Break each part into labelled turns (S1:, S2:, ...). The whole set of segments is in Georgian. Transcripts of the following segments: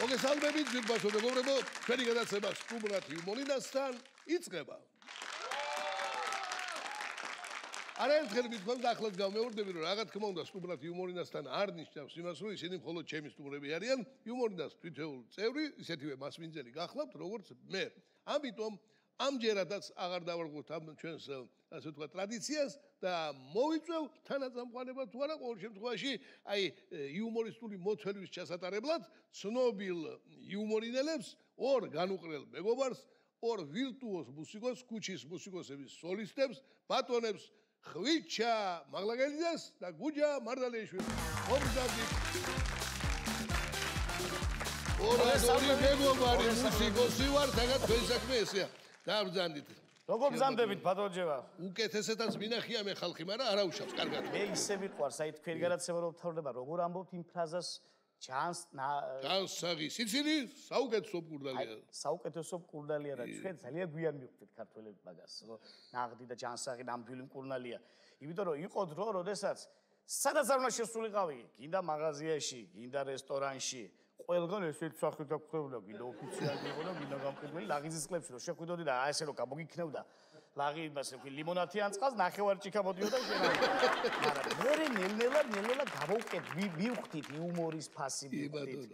S1: მოგესალმებით, ძვირფასო მეგობრებო, ჩვენი გადაცემა სტუმრად იუმორინასთან იწყება. არაერთხელ მითქვამთ, ახლაც გამეორდები, რომ რა თქმა უნდა, სტუმრად იუმორინასთან არ ნიშნავს იმას, რომ ისინი მხოლოდ ჩემი სტუმრები არიან, იუმორინას თითოეული წევრი, ისეთივე მასმინძელი გახლავთ, როგორც მე. ამიტომ ამჯერადაც აღარ დავარღვევთ ამ ჩვენს ასე ვთქვათ ტრადიციას და მოვიწევ თანაწამყვანება თუ არა ყოველ შემთხვევაში აი იუმორისტული მოთველის ჩასატარებლად ცნობილ იუმორინელებს ორ განუყრელ მეგობარს ორ ვირტუოზ მუსიკოს ქუჩის მუსიკოსების სოლისტებს ბატონებს ხვიჩა მაღლაგელიძეს და გუჯა მარდალეიშვილს მომგზავრდით ორი მეგობარი მუსიკოსი ვარ და თქვენ საქმე ესეა დავბრძანდით
S2: როგორ ბრძანდებით ბატონჯევა?
S1: უკეთესეთაც მინახია მე ხალხი, მაგრამ არა უშავს, კარგად.
S2: მე ისე მიყვარს, აი თქვენი გადაცემა რომ თავდება, როგორ ამბობთ იმ ფრაზას
S1: ჯანსაღი სიცილი საუკეთესო მკურდალია.
S2: საუკეთესო მკურდალია და ჩვენ ძალიან გვიან მივხვდით ქართველები მაგას, რომ ნაღდი და ჯანსაღი ნამდვილი მკურდალია. იმიტომ რომ იყო დრო, როდესაც სადაც არ უნდა შესულიყავი, გინდა მაღაზიაში, გინდა რესტორანში, ყველგან ესეთ სახით აქვს, გინდა ოფიციალი იყო და გინდა გამყიდველი ლაღიძის კლებში რომ შეხვიდოდი და აი ესე რომ გამოგიქნევდა ლაღი იმას რომ ლიმონათი ან წყალს ნახევარჭიქა მოდიოდა შენ. მაგრამ მე ნელ-ნელა გავუყეთ, მივხვდით იუმორის ფასი მივხვდით.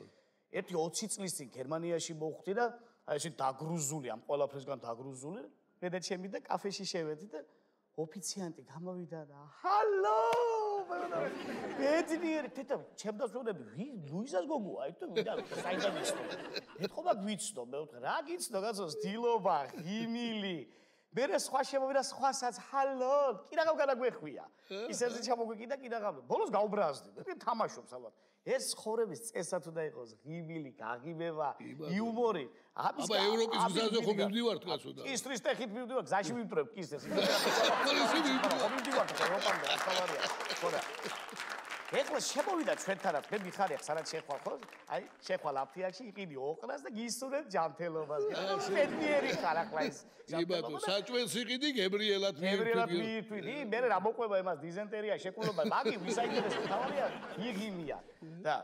S2: ერთი 20 წლის წინ გერმანიაში მოვხვდი და აი ესე დაგრუზული ამ ყველაფერსგან დაგრუზული, მე და ჩემი და კაფეში შევედი და ოფიციანტი გამოვიდა და ჰალო ბედნიერი თეთა ჩემდასწორები ლუიზას გოგოა აი თუ ვიდა საიდან იცნო ეთქობა გვიცნო მე ვთქვა რა გიცნო კაცოს დილობა ღიმილი მე სხვა შემოვიდა სხვასაც ჰალო კი რა გავგანაგვეხვია ისეზე ჩამოგვიკიდა კი რა გავ ბოლოს გავბრაზდი მე თამაშობს ალბათ ეს ხორების წესად უნდა იყოს ღიმილი გაღიმება იუმორი
S1: აბა ევროპის გზაზე ხო მივდივართ კაცო და
S2: კისტრის ტეხით მივდივარ გზაში მივტრებ კისტეს ეხლა შემოვიდა ჩვენთანაც მე მიხარია სადაც შეხვალ ხო აი შეხვალ აფთიაქში იყიდი ოყრას და გისურვებ ჯანმრთელობას ბედნიერი ხარ ახლა ის
S1: იბადო საჭვენს იყიდი გებრიელად
S2: მივიტვიდი მე რა მოყვება იმას დიზენტერია შეკულობა მაგი ვისაიდებს თავარია იღიმია და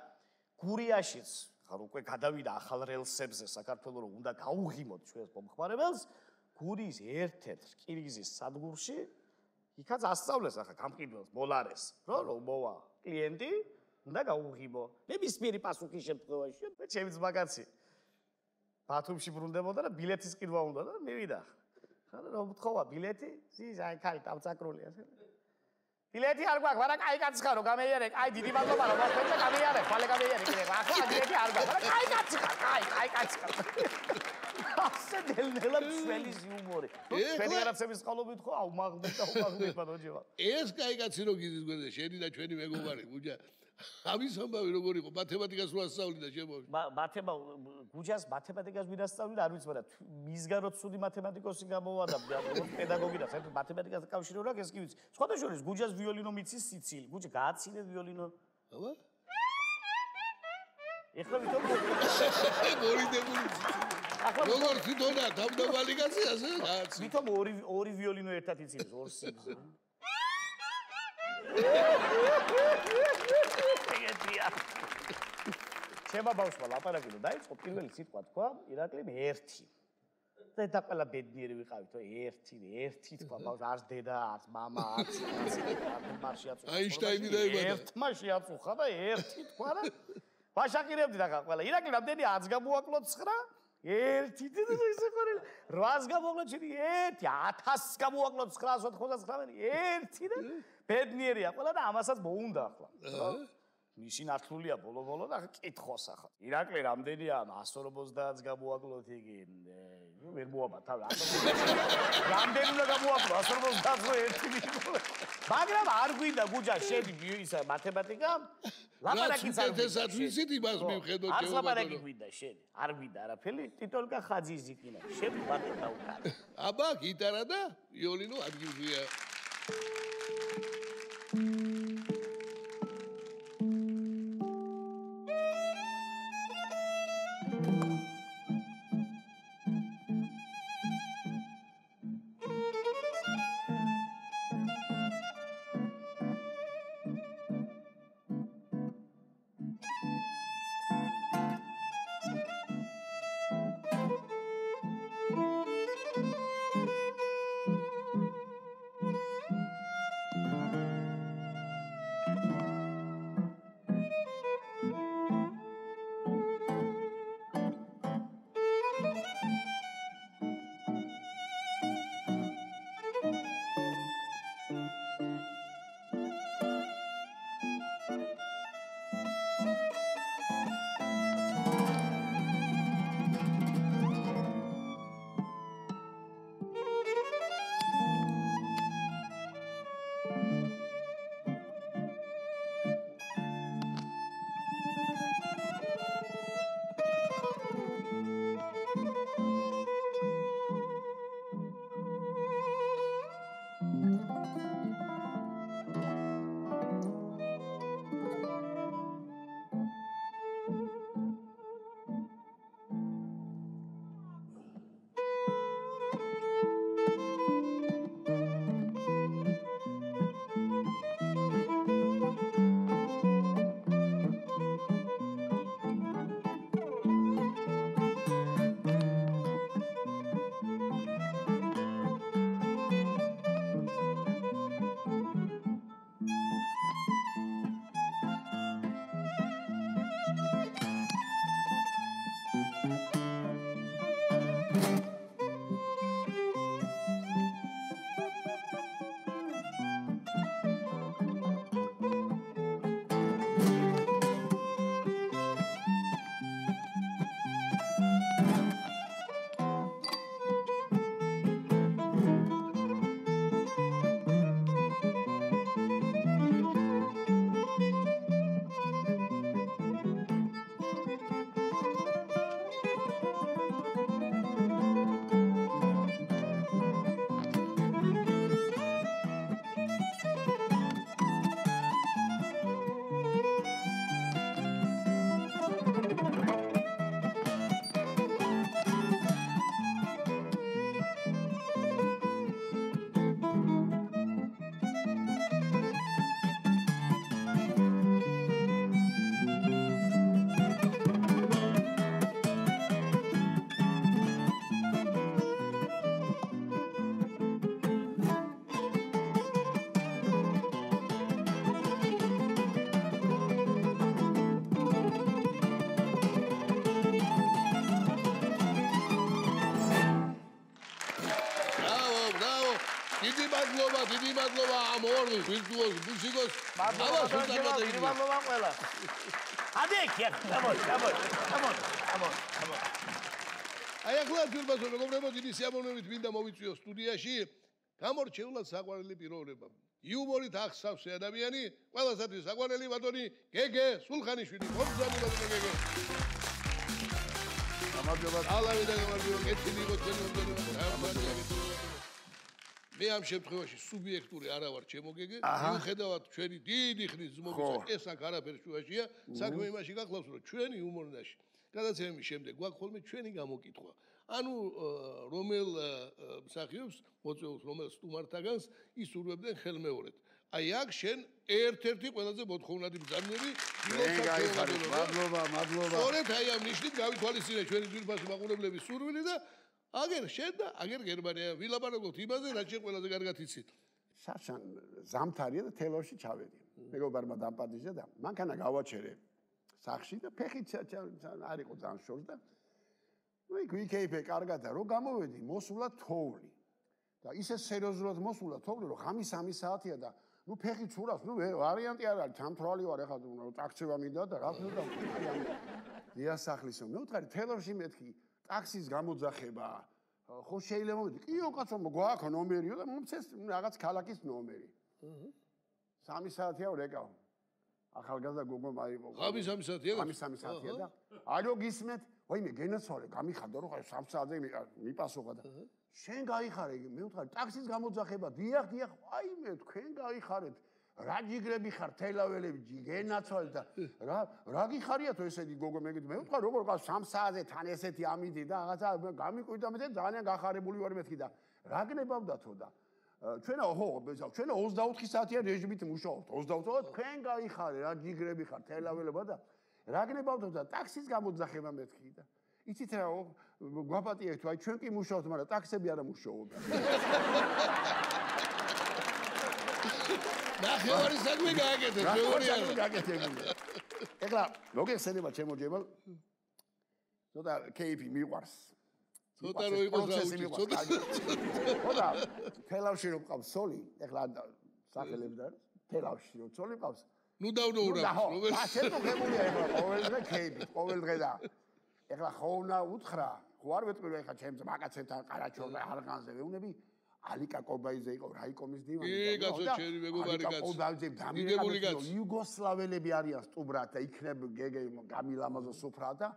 S2: გურიაშიც ხარ უკვე გადავიდა ახალ რელსებზე საქართველოს რომ უნდა გაუღიმოთ ჩვენს მომხმარებელს გურიის ერთ-ერთ რკინიგზის სადგურში იქაც ასწავლეს ახლა გამყიდველს მოლარეს რომ მოვა კლიენტი უნდა გაუღიმო მე მისმიერი პასუხის შემთხვევაში მე ჩემი ძმაკაცი ბათუმში ბრუნდებოდა და ბილეთის ყიდვა უნდა და მივიდა ხარ რომ ვთხოვა ბილეთი ზის აი კაი დამწაკრული ასე ბილეთი არ გვაქვს მაგრამ კაი კაცი ხარო გამეიარე კაი დიდი მადლობა რომ მოხდა გამეიარე ხვალე გამეიარე კიდე ახლა ბილეთი არ გვაქვს მაგრამ კაი კაცი ხარ კაი კაცი ხარ ასე დელნელა მსველი იუმორი ჩვენი გადაცემის ყოლობით ხო აუმაღლებ და აუმაღლებ ბატონჯევა
S1: ეს კაი კაცი რო გიზის გვერდზე შენი და ჩვენი მეგობარი გუჯა ამის ამბავი როგორ იყო მათემატიკას რო ასწავლიდა შემოვიდა
S2: გუჯას მათემატიკას ვიდასწავლიდა არ ვიცი მაგრამ მისგან რო ცუდი მათემატიკოსი გამოვა და პედაგოგი და საერთოდ მათემატიკას დაკავშირებული აქვს ეს კი ვიცი სხვათა შორის გუჯას ვიოლინო მიცის სიცილი გუჯა გააცინე ვიოლინო
S1: აბა
S2: ეხლა ვითომ
S1: მორიდებული როგორ თვითონა დამდაბალი კაცი ასე გააცი
S2: ვითომ ორი ვიოლინო ერთად იცინეს ორ სიგზე შემა ბავშვმა ლაპარაკი და დაიწყო პირველი სიტყვა თქვა ირაკლიმ ერთი და ყველა ბედნიერი ვიყავით ერთი თქვა ბავშვ არც დედა არც მამა არც მარში აწუხა
S1: აინშტაინი დაიბადა
S2: ერთმა შეაწუხა და ერთი თქვა და ვაშაკირებდი და ყველა ირაკლი რამდენი 10 გამოვაკლოთ 9 ერთი ისე ხორილ 800 გამოვაკლოთ შენი ერთი 1000 გამოვაკლოთ 999 ერთი და ბედნიერია ყველა და ამასაც მოუნდა ახლა მისი ნათლულია ბოლო-ბოლო და კითხოს ახლა ირაკლი რამდენია 150 გამოვაკლოთ იგი ვერ მოაბა თავი რამდენი უნდა გამოვაკლო 150 ერთი მაგრამ არ გვინდა გუჯა შენი ისა მათემატიკა ლაპარაკიც არ
S1: გვინდა ვიცით იმას მივხედოთ
S2: არ ლაპარაკი გვინდა შენი არ გვინდა არაფერი ტიტოლკა ხაძიზი ყინა შენ ბატე დაუკარ
S1: აბა გიტარა და ვიოლინო ადგილზეა მადლობა ამ ორ ვირტუოზ მუსიკოს.
S2: მადლობა ყველა. ადექია, come on.
S1: აი ახლა თვითონ მეგობრებო დიდი სიამოვნებით მინდა მოვიწვიო სტუდიაში გამორჩეულად საყვარელი პიროვნება. იუმორით ახსავსე ადამიანი, ყველასათვის საყვარელი ბატონი გეგე სულხანიშვილი. მომძანებად გეგე. გამარჯობა. ალავიდან გამარჯობა. კეთილი იყოს თქვენი მომძანებად. მე ამ შემთხვევაში სუბიექტური არა ვარ ჩემო გეგე. მიუხედავად ჩვენი დიდი ხნის ძმობისა, ეს აქ არაფერს შუაშია. საქმე იმაში გახლავს, რომ ჩვენი იუმორინაში გადაცემის შემდეგ გვაქვს ხოლმე ჩვენი გამოკითხვა. ანუ რომელ მსახიობს მოწვეულს რომელ სტუმართაგანს ისურვებდნენ ხელმეორედ. აი აქ შენ ერთ-ერთი ყველაზე მოთხოვნადი ბრძანები
S3: მადლობა.
S1: სწორედ აი ამ ნიშნით გავითვალისწინე ჩვენი ძვირფასი მაყურებლების სურვილი და აგერ შენ და აგერ გერმანია ვილაპარაკოთ იმაზე რაც შენ ყველაზე კარგად იცით.
S3: შაშან ზამთარია და თელავში ჩავედი. მეგობარმა დამპატიჟა და მანქანა გავაჩერე სახში და ფეხით არ იყო ძალიან შორს და ვიქეიფე კარგად და რო გამოვედი მოსულა თოვლი და ისე სერიოზულად მოსულა თოვლი რომ ღამის 3 საათია და ნუ ფეხი ცურავს ნუ ვარიანტი არ არის თამთრალი ვარ ეხლა ტაქსივა მინდა და რა თქმა უნდა დიასახლისო მე ვთქარი თელორში მეთქი ტაქსის გამოძახება ხო შეიძლება მოვიდი კიო კაცო გვაქვს ნომერიო და მომცეს რაღაც ქალაქის ნომერი 3 საათია ვრეკავ ახალგაზრდა გოგო მაიყო
S1: ღამის 3 საათია
S3: და ალო გისმეთ ვაიმე გენაცვალე გამიხარდა რომ 3 საათზე მიპასუხა და შენ გაიხარე მე ვთქარი ტაქსის გამოძახება დიახ ვაიმე თქვენ გაიხარეთ რა ჯიგრები ხარ თელაველები გენაცვალე და რა გიხარიათ ესეთი გოგო მე ვთქარი როგორ ყავს 3 საათზე თან ესეთი ამიდი და რაღაცა გამიკვირდა მე ძალიან გახარებული ვარ მეთქი და რა გნებავდათო და ჩვენა 24 საათიან რეჟიმით მუშაობთ 24 თქვენ გაიხარე რა ჯიგრები ხარ თელაველება და რა გნებავდათ და ტაქსის გამოძახება მეთქი და იცით რა გვაპატიეთ აი ჩვენ კი მუშაობთ მაგრამ ტაქსები არ მუშაობენ
S1: ნახევარი საქმე გააკეთეთ მეორე არა
S3: გააკეთებული ეხლა მოგეხსენება ჩემო ჯებალ ცოტა кейფი მიყვარს
S1: ცოტა რო იყოს რაუჩი
S3: ცოტა თელავში რო ყავს სოლი ეხლა სახელებს და თელავში რო სოლი ყავს
S1: ნუ დავნოურა
S3: რომელი ჩეთო გემულია ეხლა ყოველდღე кейფი ყოველდღე და ეხლა ხოუნა უთხრა ხო არ ვეტყვი ეხლა ჩემს მაკაცებთან ყარაჩორდა არღანზე ვეუნები ალიკა კობაიძე იყო რაიკომის დივანი
S1: კი კაცო ჩემი მეგობარი კაცი
S3: კობაიძე დამირეკავდა იუგოსლაველები არიან სტუბრად და იქნებ გეგე გამილამაზო სუფრა და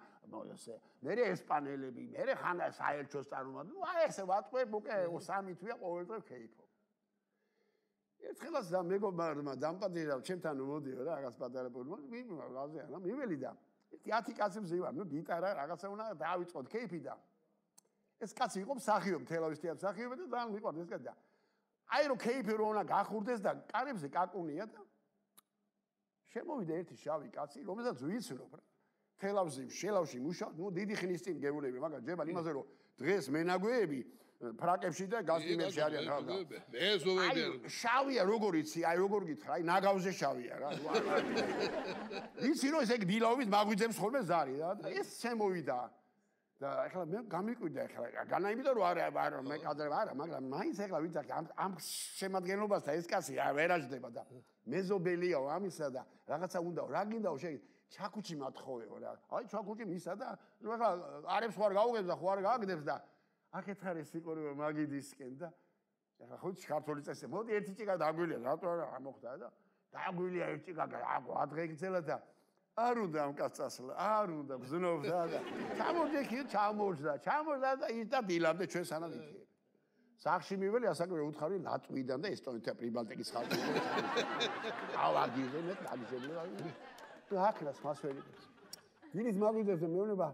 S3: ესე მე ესპანელები მე ხანა საელჩოს წარმომადგენლები ნუ აი ესე ვატყვებ უკვე 3 თვეა ყოველდღე кейფო ერთხელაც და მეგობარმა დამპატიჟა ჩემთან მოდიო რა რაღაც პატარა პრობლემა მიველი და 10 კაცი მზივარ ნუ გიტარა რაღაცა უნდა დავიწყოთ кейფი და ეს კაცი იყო მსახიობი თელავის თეატრ მსახიობი და ძალიან მიყვარდა ეს კაცი და აი რომ кейფი რო უნდა გახურდეს და კარებზე კაკუნია და შემოვიდა ერთი შავი კაცი რომელსაც ვიცნობ რა თელავში შელავში მუშაობ ნუ დიდი ხნის წინ გეუბნები მაგრამ ჯებალ იმაზე რომ დღეს მენაგვეები ფრაკებში და გასტინებში არიან რა
S1: ეს ოვედი
S3: შავია როგორ იცი აი როგორ გითხრა აი ნაგავზე შავია რა იცი რომ ესე დილაობით მაგვიძებს ხოლმე ზარი რა ეს შემოვიდა და ეხლა მე გამიკვირდა ეხლა განაიმიდა რომ არა მე კადრე არა მაგრამ მაინც ეხლა ვიცი ამ შემადგენლობასთან ეს კაცი ვერაჯდება და მეზობელიაო ამისა და რაღაცა უნდა რა გინდაო შეგ ჩაკუჩი მათხოვეო რა აი ჩაკუჩი მისა და ნუ ეხლა არებს ხوار გაუგებს და ხوار გააგდებს და ახეთ არის სიყვარული მაგიდისკენ და ეხლა ხო ქართული წესი მოდი ერთი ჭიკა დაგვილია რატო არ მოხდა და დაგვილია ერთი ჭიკა ადრე გძელა და არ უნდა ამ კაცს წასვლა არ უნდა ბზნობდა და ჩამორჯდა და ის და დილამდე ჩვენ სანამ იქიებ სახში მიველი ასაკურე უთხარი ლატვიდან და ესტონეთიდან პრიბალტიკის ხალხი ავაგიზე მე დაგიჟებლა და აკრას მასველი დილის მაგვიძებს მეუბნება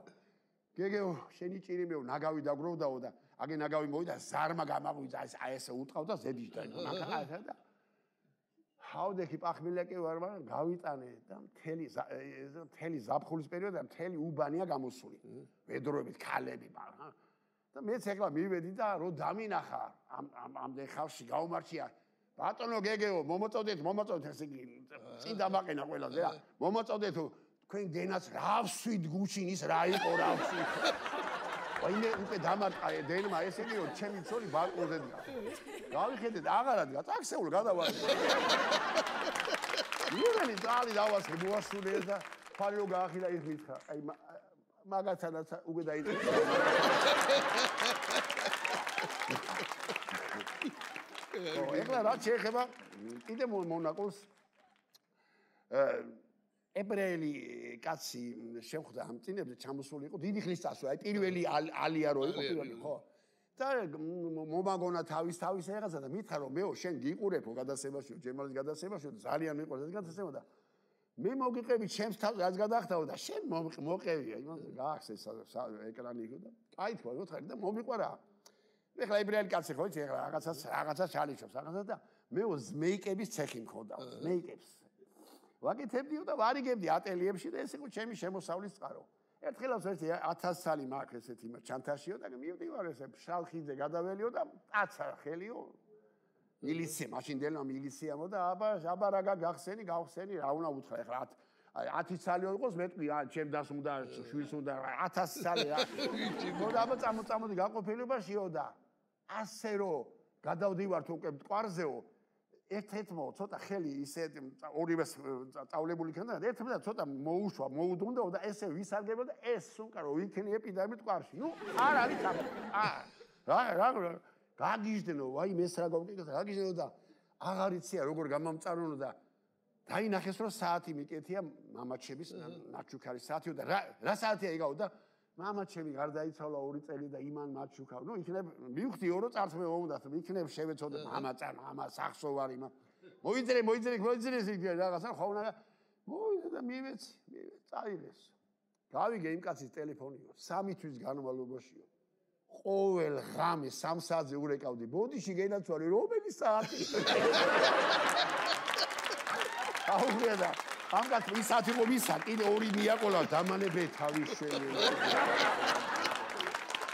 S3: გეგეო შენი ჭირი მე ნაგავი დაგროვდაო და აგე ნაგავი მოვიდა ზარმა გამაღვიძა აი ესე უტყავდა ზედიშდა მაგალითად და ჰავდექი პახმილაკი ვარ მაგრამ გავიტანე და მთელი ზაფხულის პერიოდში მთელი უბანია გამოსული ვედროებით ქალები მაგრამ და მეც ეხლა მივედი და რო დამინახა ამდენ ხალხში გაუმარჩია ბატონო გეგეო მომოწოდეთ ესე წინ დამაყენა ყველაზე რა მომოწოდეთ თქვენ გენაც რავსვით გუშინის რა იყო რავსვით ვაიმე უკვე დამარტყა დენმა ესენიო ჩემი ცოლი ბალკონზე დგას. გავიხედეთ აღარა დგას, ტაქსეულ გადავარდე. მიგანი ძალი დავასხე მოასრულეს და ფალიო გაახილა ის მითხრა. აი მაგათანაც უკვე დაიწყო. ეხლა რა შეეხება კიდე მონაკოს ებრაელი კაცი შეხვდა ამ წინებზე ჩამოსული იყო დიდი ხნის წასვლა აი პირველი ალია რო იყო პირველი ხო და მომაგონა თავის ეხაცა და მითხრა რომ მეო შენ გიყურებო გადასებაშიო ჯემალის გადასებაშიო ძალიან მიყვარს ეს გადასება და მე მოგიყევი ჩემს თავს რაც გადახტაო და შენ მოყევია იმას გაახსე ეკრანი იყო და კაი თქვა მოთხარი და მომიყვარა ეხლა ებრაელი კაცი ხო იცი ეხლა რაღაცას ჩალიჩობს რაღაცას და მეო ზმეიკების ცეხი მქონდა ზმეიკებს ვაკეთებდიო და ვარიგებდი ატელიებში და ეს იყო ჩემი შემოსავლის წყარო. ერთხელაც ერთი 1000 წალი მაქვს ესეთი ჩანთაშიო და მივდივარ ესე შალხიძე გადაველიო და პაცა ხელიო მილიცია მაშინდელმა მილიცია მოდა აბა რა გახსენი რა უნდა უთხრა ეხლა 10 წალიო იყოს მეტყვი ჩემ დას უნდა შვილს უნდა 1000 წალი რა მოდა აბა წამოდი გაყოფილებაშიო და ასე რომ გადავდივართ უკვე მტკვარზეო ერთ-ერთმა ცოტა ხელი ისე ორივე წავლებული იქნა და ერთ-ერთმა ცოტა მოუშვა, მოუდუნდა და ესე ვისარგებო და ეს სულკა რო იქნე ეპიდემიით ყარში. ნუ არ არის რა გაგიჟდენო, ვაი ეს რა გავკეთე, გაგიჟდენო და აღარ იცია როგორ გამამწარონო და დაინახეს რომ საათი მიკეთია მამაჩების ნაჩუქარი საათიო და რა საათია იგავ და მამაჩემი გარდაიცვალა 2 წელი და იმან მაჩუქავ. ნუ იქნებ მივხვდიო რომ წარსმე მომდათ, იქნებ შევეცოდე მამა სახსოვარი მოიძრე რაღაცა ხო უნდა მოიძრე და მივეცი წაიღეს. გავიგე იმ კაცის ტელეფონიო 3 თვის განმავლობაშიო. ყოველ ღამე 3 საათზე ურეკავდი. ბოდიში გენაცვალე რომელი საათი? აუღედა ამ კაცს ისათი რომ ისა კიდე 2 მიაკოლა დამანებე თავის შენი.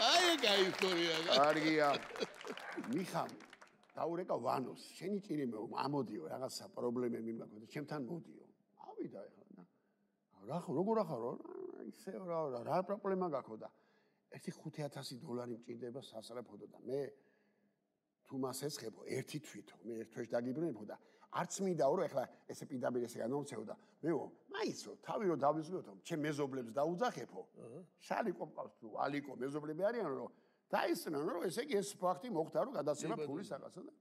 S1: აი ეგა ისტორია.
S3: კარგია. მიხამ დაურეკა ვანოს. შენი ჭირიმეო ამოდიო რაღაცა პრობლემები მაქვს და ჩემთან მოდიო. ავიდა ეხლა. რა როგორ ახარო? ისე რა პრობლემა გაქვს და ერთი $5000 მჭირდება სასწრაფოდო და მე თუ მას ეცხებო ერთი თვითო მე ერთ თვეში დაგიბრუნებო და არც მინდაო რომ ეხლა ესე პირდაპირ ესე განავცეო და მეო მაიცო თავი რომ დავიზღვიოთო ჩემ მეზობლებს დაუძახებო შალიკო მყავს თუ ალიკო მეზობლები არიან რომ დაისწრნენ რომ ესე იგი ეს ფაქტი მოხდა რომ გადაცემა ფულის რაღაცა და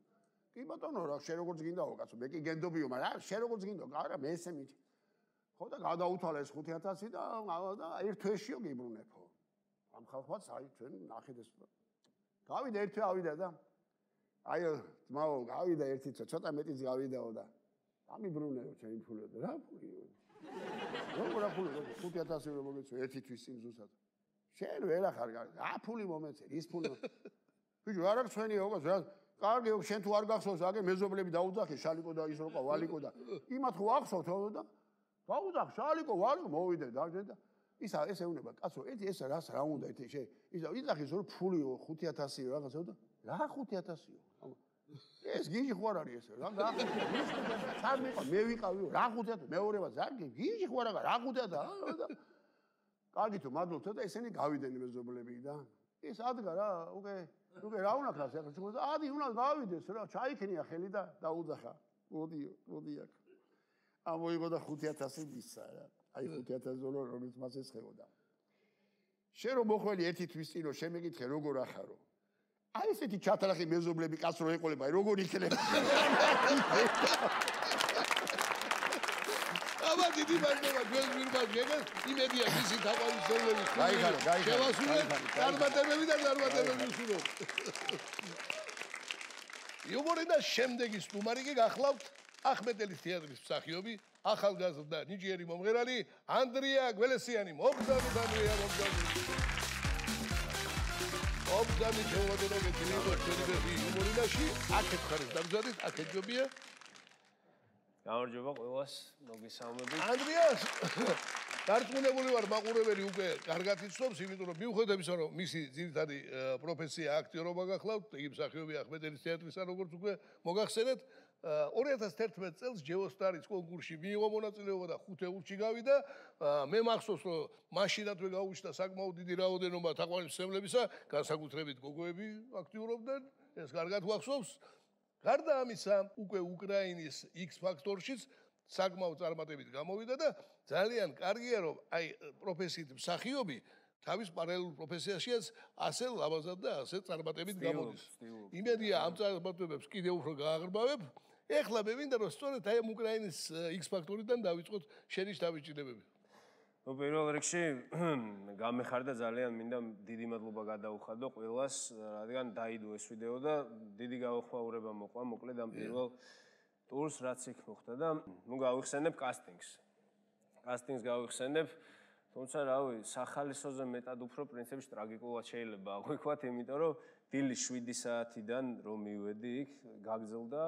S3: კი ბატონო რა შენ როგორც გინდაო კაცო მე კი გენდობიო მაგრამ შენ როგორც გინდო არა მე ესე მიჩ ხო და გადაუთვალა ეს 5000 და ერთ თვეშიო გიბრუნებო ამ ხალხაც აი ჩვენ ნახეთ ეს გავიდა ერთ თვე ავიდა და აიო ძმაო გავიდა ერთი ცოტა მეტიც გავიდაო და ამიბრუნეო ჩემი ფულები რა ფულიო როგორ ფული 5000 რო მოგეცო ერთი თვის იმ ზუსტად შენ ვერ ახარ რა ფული მომეცე ის ფული ბიჭო არ აქვს ჩვენი ოღონდ რა კარგი შენ თუ არ გახსოვს აგე მეზობლები დაუძახე შალიკო და ის როყა ვალიკო და იმათ ხო ახსოვთ და დაუძახ შალიკო ვალიკო მოვიდე და ისა ეს ეუნება კაცო ეს რას რა უნდა ეს ისა იძახის რომ ფულიო 5000 რაღაცა და რა 5000-იო? ეს გიჟი ხო არ არის ეს? რა სად მიყვა? მე ვიყავიო, რა 5000? მეორევა ზარგი, გიჟი ხო არ არის? რა 5000? კარგი თუ მადლობთ და ესენი გავიდნენ მეზობლები და ეს ადგა რა, უკვე რა უნდა ქრას ახლა თქვა ადი უნდა გავიდეს რა, ჩაიქნია ხელი და დაუძახა. მოდი აქ. ამოიღო და 5000 მისცა რა. აი 5000 რომელიც მას ესხებოდა. შენ რომ მოხველი ერთი თვის წინ რომ შემეკითხე როგორ ახარო? აი ესეთი ჩათრახი მეზობლები კაც რო ეყოლება, აი როგორ იქნება?
S1: აბა დიდი მადლობა ჩვენ ვირბაჟეგეს, იმედია მისი თავისუფლების შევასრულეთ, წარმატებები და წარმატებები უსურვოთ. იუმორი და შემდეგი სტუმარი კი გახლავთ ახმეტელის თეატრის მსახიობი, ახალგაზრდა ნიჭიერი მომღერალი ანდრია გველესიანი. მოგზაურობ ანდრია, მოგზაურობ. ობდანი თეოდორე გეძინებო ჩვენი იუმორინაში აქეთ ხარეს დამზადეთ აქეთ ჯობია
S4: გამარჯობა ყველას მოგესალმებით
S1: ანდრიას დარწმუნებული ვარ მაყურებელი უკვე კარგად იცნობს იმიტომ რომ მიუხედავად იმისა რომ მისი ძირითადი პროფესია აქტიორობა გახლავთ იგი მსახიობი ახმეტელის თეატრისა როგორც უკვე მოგახსენეთ 2011 წელს ჯეოსტარის კონკურსში მიიღო მონაწილეობა და 5 ევრში გავიდა. მე მახსოვს, რომ მაშინათვე გაუჩნდა საკმაოდ დიდი რაოდენობა თაყვანისმცემლებისა, განსაკუთრებით გოგოები აქტიურობდნენ, ეს კარგად ვახსოვს. გარდა ამისა, უკვე უკრაინის X ფაქტორშიც საკმაოდ წარმატებით გამოვიდა და ძალიან კარგია, რომ აი პროფესიით მსახიობი თავის პარალელურ პროფესიაშიც ასე ლამაზად და ასე წარმატებით გამოდის. იმედია ამ წარმატებებს კიდევ უფრო გააღრმავებ. ეხლა მე მინდა რომ სწორედ აი ამ უკრაინის X ფაქტორიდან დავიწყოთ შენი შთაბეჭდილებები.
S4: ნუ პირველ რიგში გამეხარდა ძალიან მინდა დიდი მადლობა გადაუხადო ყველას, რადგან დაიდო ეს ვიდეო და დიდი გაუხმაურება მოყვა მოკლედ ამ პირველ ტურს რაც იქ მოხდა და ნუ გავიხსენებ კასტინგს. კასტინგს გავიხსენებ, თუმცა რავი, სახალისოზე მეტად უფრო პრინციპში ტრაგიკულად შეიძლება აღვიქვათ, იმიტომ რომ დილის 7 საათიდან რომ მივედი იქ, გაგრძელდა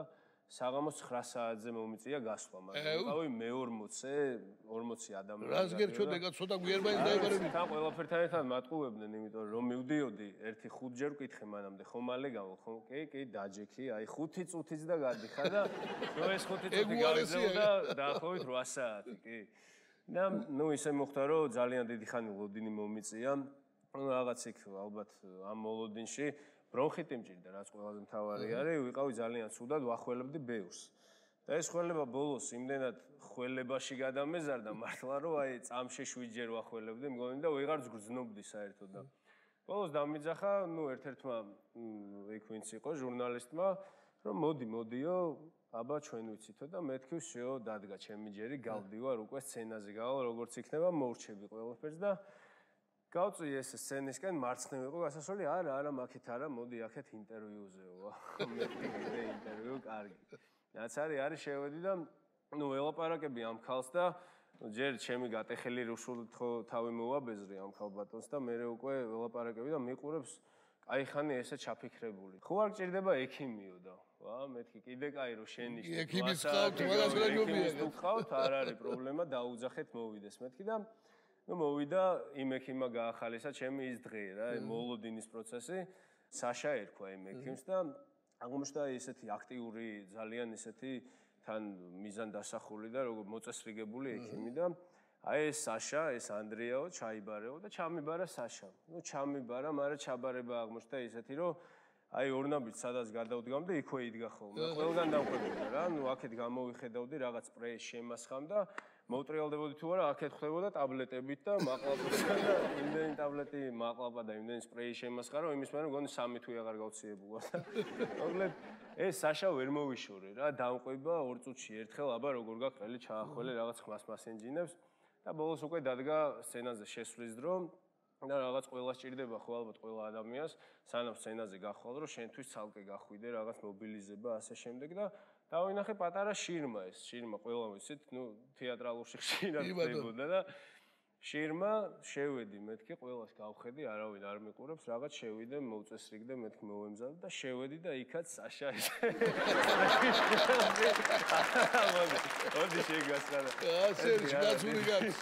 S4: საღამოს 9 საათზე მომიწია გასვლა, მაგრამ ვიყავი მე-40-ზე, 40 ადამიანი.
S1: რას გერჩოდე, ცოტა გვიერბაინს დაიბარები.
S4: თან ყველაფერთან ერთად მატყუებდნენ, იმიტომ რომ მივდიოდი, ერთი 5 ჯერ ვკითხე მანამდე, ხომალე გავა, ხო, კი, დაჯექი, აი 5 წუთიც და გადიხარ და ნუ ეს 5 წუთი გავიძელდა დაახლოებით 8 საათი, კი. და ნუ ისე მოხდა, რომ ძალიან დიდი ხანი ლოდინი მომიწია. ნუ რაღაც იქ ალბათ ამ ლოდინში ბრონხიტი მჭირდა, რაც ყველაზე მთავარი არის, ვიყავი ძალიან ცუდად, ვახველებდი ბევრს. და ეს ხველება ბოლოს იმდენად ხველებაში გადამეზარდა მართლა, რომ აი წამში 7 ჯერ ვახველებდი, მგონი და ვეღარც გრძნობდი საერთოდ და ბოლოს დამიძახა, ნუ ერთ-ერთმა იქ ვინც იყო ჟურნალისტმა, რომ მოდიო, აბა ჩვენ ვიცითო და მეთქი შეო დადგა ჩემი ჯერი, გავდივარ უკვე სცენაზე გავალ, როგორც იქნება, მოვრჩები ყველაფერს და გავწვი ეს სცენისკენ მარცხნივ იყო გასასვლელი, არა, მაქეთ არა, მოდი აქეთ ინტერვიუზეო. მეთქი ინტერვიუ, კარგი. რაც არის შევედი და ნუ ელაპარაკები ამ ქალს და ჯერ ჩემი გატეხელი რუსულად ხო თავი მოვაბეზრი ამ ქალბატონს და მე უკვე ელაპარაკები და მიყურებს აი ხანი ესე ჩაფიქრებული. ხო არ გჭირდება ექიმიო და მეთქი კიდე კაი რო შენიშნე.
S1: ექიმის ხავთ, ყველასგან ჯობია.
S4: თუ ხავთ, არ არის პრობლემა, დაუძახეთ მოვიდეს მეთქი და ნუ მოვიდა იმ ექიმმა გაახალისა ჩემი ის დღე რა, მოლოდინის პროცესი, საშა ერქვა იმ ექიმს და აღმოჩნდა ესეთი აქტიური, ძალიან ესეთი თან მიზან დასახული და როგორ მოწესრიგებული ექიმი და აი ეს საშა, ეს ანდრეაო ჩაიბარეო და ჩამიბარა საშა. ნუ ჩამიბარა, მაგრამ ჩაბარება აღმოჩნდა ესეთი, რომ აი ორნაბით სადაც გადავდგამდი, იქვე იდგა ხოლმე. ყველგან დავყვებოდა რა, ნუ აქეთ გამოვიხედავდი რაღაც სპრეის შემასხამ და მოვტრიალდებოდი თუ არა, აქეთ ხვდებოდა ტაბლეტებით და მაყლაპებთან და იმდენი ტაბლეტი მაყლაპა და იმდენი სპრეი შემასხა, რომ იმის მერე მგონი 3 თვე აღარ გავციებულა. მოკლედ ეს საშა ვერ მოვიშორე რა, დამყვება 2 წუთში ერთხელ, აბა როგორ გაყრელი ჩაახველე რაღაც ხმას მასენჯინებს და ბოლოს უკვე დადგა სცენაზე შესვლის დრო და რაღაც ყველა სჭირდება ხო ალბათ ყველა ადამიანს, სანამ სცენაზე გახვალ, რომ შენთვის ცალკე გახვიდე რაღაც მობილიზება ასე შემდეგ და დავინახე პატარა შირმა ეს შირმა ყველა ვიცით, ნუ თეატრალურში ხშირად ხდებოდა და შირმა შევედი მეთქი ყველას გავხედი, არავინ არ მიყურებს, რაღაც შევიდე, მოვწესრიგდე, მეთქი მოვემზადე და შევედი და იქაც საშა ეს. ოდი შეგასწრა.
S1: ასე გაცული გაქვს.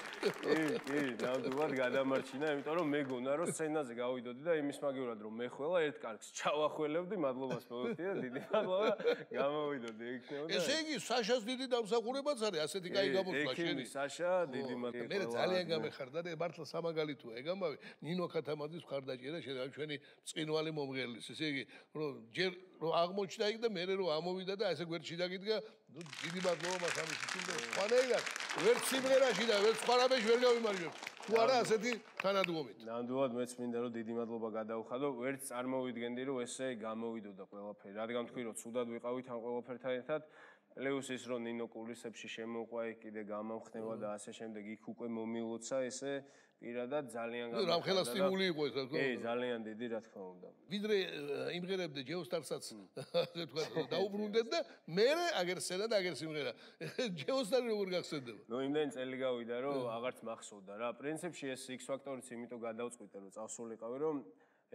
S4: კი, ნამდვილად გადამარჩინა, იმიტომ რომ მეგონა რომ სცენაზე გავიდოდი და იმის მაგივრად რომ მე ხველა ერთ კარგს ჩავახველებდი, მადლობას მოვიხდი და დიდი მადლობა გამოვიდოდი იქნებოდა.
S1: ესე იგი საშას დიდი დამსახურებაც არის, ასეთი კაი გამოსვლა შენი.
S4: საშა დიდი მადლობა.
S1: მე ძალიან გამეხარდა და მართლა სამაგალითოა ეგ ამბავი, ნინო ქათამაძის მხარდაჭერა შეიძლება ჩვენი წინვალი მომღერლის. ესე იგი რომ ჯერ რომ აღმოჩნდა იქ და მე რომ ამოვიდა და ასე გვერდში დაგიდგა, ნუ დიდი მადლობა მას ამის თუნდა ხანეირად ვერც სიმღერაში და ვერც სხვა რამეში ვერ გავიმარჯვებ. თუ არა ასეთი თანადგომით.
S4: ნამდვილად მეც მინდა რომ დიდი მადლობა გადაუხადო, ვერც წარმოვიდგენდი რომ ესე გამოვიდოდა ყველაფერი. რადგან თქვი რომ ცუდად ვიყავით ამ ყველაფერთან ერთად, პლუს ის რომ ნინო კულისებში შემოყვა იქ კიდე გამამხნევა და ასე შემდეგ იქ უკვე მომილოცა ესე პირადად ძალიან
S1: გამახსენდა. რამხელა სტიმული იყო ეს,
S4: კი, ძალიან დიდი რა თქმა უნდა.
S1: ვიდრე იმღერებდე ჯეოსტარსაც ასე თქვა დაუბრუნდეთ და მე აგერ სცენა და აგერ სიმღერა. ჯეოსტარი როგორ გახსენდება?
S4: ნუ იმდენი წელი გავიდა რომ აღარც მახსოვდა რა. პრინციპში ეს X ფაქტორიც იმიტომ გადავწყვიტე რომ წავსულიყავი რომ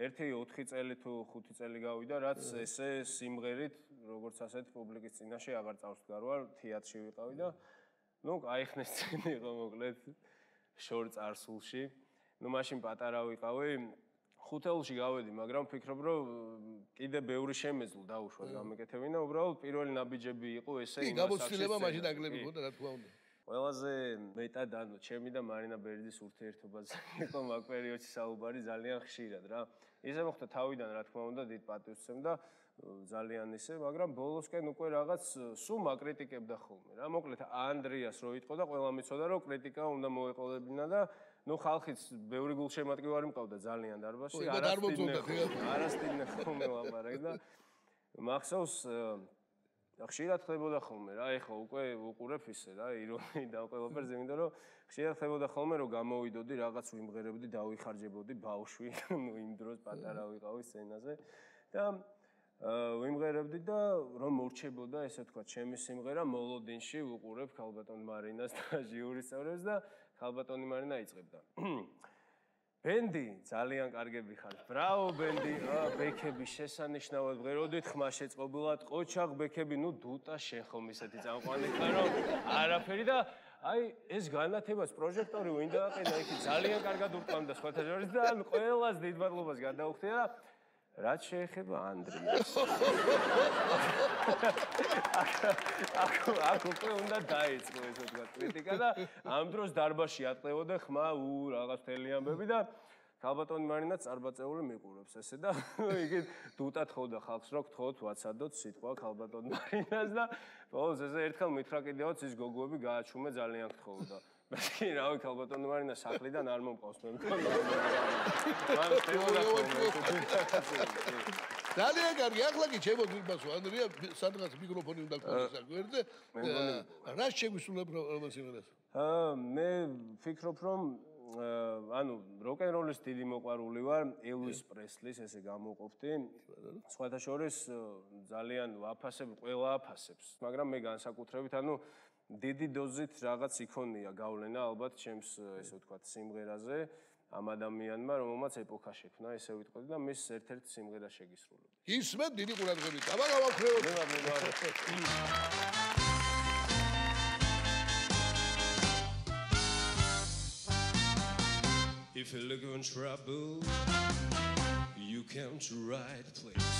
S4: 1-4 წელი თუ 5 წელი გავიდა რაც ესე სიმღერით როგორც ასეთ პუბლიკის წინაშე აღარ წავსდგარ ვარ თეატრში ვიყავი და ნუ აიხნეს წინი იყო მოკლედ შორ წარსულში. ნუ მაშინ პატარა ვიყავი ხუთეულში გავედი, მაგრამ ვფიქრობ, რომ კიდე ბევრი შემეძლო დაუშვათ გამეკეთებინა, უბრალოდ პირველი ნაბიჯები იყო ესე
S1: იმას. კი, გამოცდილება მაშინ აგლები ხოდა, რა თქმა უნდა.
S4: ყველაზე მეტად ანუ ჩემი და მარინა ბერიძის ურთიერთობაზე იყო მაგ პერიოდში საუბარი ძალიან ხშირად რა. ისე მოხდა თავიდან რა თქმა უნდა დიდ პატივს ვცემ და ძალიან ისე, მაგრამ ბოლოსკენ უკვე რაღაც სულ მაკრიტიკებდა ხოლმე რა. მოკლედ ანდრიას რო იტყო და ყველა მიცოდა რომ კრიტიკა უნდა მოეყოლებინა და ნუ ხალხიც ბევრი გულშემატკივარი მყავდა ძალიან დარბაზში. არასტინე ხოლმე ლაპარაკი და მახსოვს ხშირად ხდებოდა ხოლმე რა, ეხლა უკვე უყურებ ისე რა, ირონიი და ყველაფერს, იმიტომ რომ ხშირად ხდებოდა ხოლმე რომ გამოვიდოდი რაღაც ვიმღერებდი, დავიხარჯებოდი ბავშვი, ნუ იმ დროს პატარა ვიყავი სცენაზე და ვიმღერებდი და რომ მორჩებოდა ესე თქვა ჩემი სიმღერა მოლოდინში უყურებ ქალბატონ მარინას და ჟიურის წევრებს და ქალბატონი მარინა იწყებდა. ბენდი ძალიან კარგები ხართ. ბრავო ბენდი, ბექები შესანიშნავად ვღეროდით, ხმა შეწყობილად, ყოჩაღ ბექები, ნუ დუტა შენ ხომ ისეთი წამყვანი ხარ, რომ არაფერი და აი ეს განათებას პროჟექტორი ვინ დააყენა, იქ ძალიან კარგად უყავდა სხვათა შორის და ან ყველას დიდ მადლობას გადაუხდია და რაც შეეხება ანდრიას. აქ უკვე უნდა დაიწყო ესე თქვა კრიტიკა და ამ დროს დარბაზში ატყევოდა ხმა რაღაც მთელი ამბები და ქალბატონი მარინაც წარბაწეული მიყურებს ესე და იგი დუტა თხოვდა ხალხს რომ გთხოვოთ ვაცადოთ სიტყვა ქალბატონ მარინას და ბოლოს ესე ერთხელ მითხრა კიდევაც ის გოგოები გააჩუმე ძალიან გთხოვდა. კი, რავი, ქალბატონი მარინა სახლიდან არ მომყავს მე მქონდა. მან შეუდა
S1: ძალიან კარგი, ახლა კი ჩემო ძილბასო ანდრია, სადღაც მიკროფონი უნდა გქონდეს აქ გვერდზე. რა შეგვისულებ რომ სიმღერას?
S4: მე ვფიქრობ რომ ანუ როკ-ენ-როლის დიდი მოყვარული ვარ, ელვის პრესლის ესე გამოვყოფდი. სხვათა შორის ძალიან ვაფასებ, ყველა აფასებს, მაგრამ მე განსაკუთრებით ანუ დიდი დოზით რაღაც იქონია გავლენა ალბათ ჩემს ესე ვთქვათ სიმღერაზე ამ ადამიანმა რომელმაც ეპოქა შექმნა ესე ვიტყოდი და მის ერთ-ერთ სიმღერას შეგისრულებდი.
S1: ისმენ დიდი ყურადღებით. აბა გავაფრთხილოთ.
S5: If you're looking for trouble, you come to right place.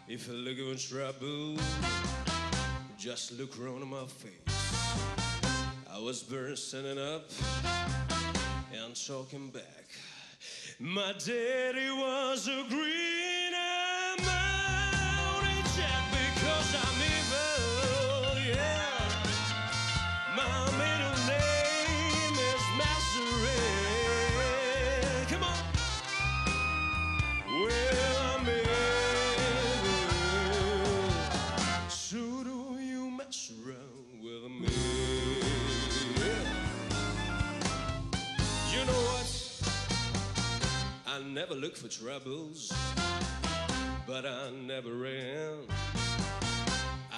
S5: If you're looking for trouble, just look around my face. I was born standing up and talking back. My daddy was a green mountain jack because I'm evil, yeah. My middle name is Maserati. Come on. Well, I'm evil. So do you mess around with me? You know what? I never look for troubles, but I never ran.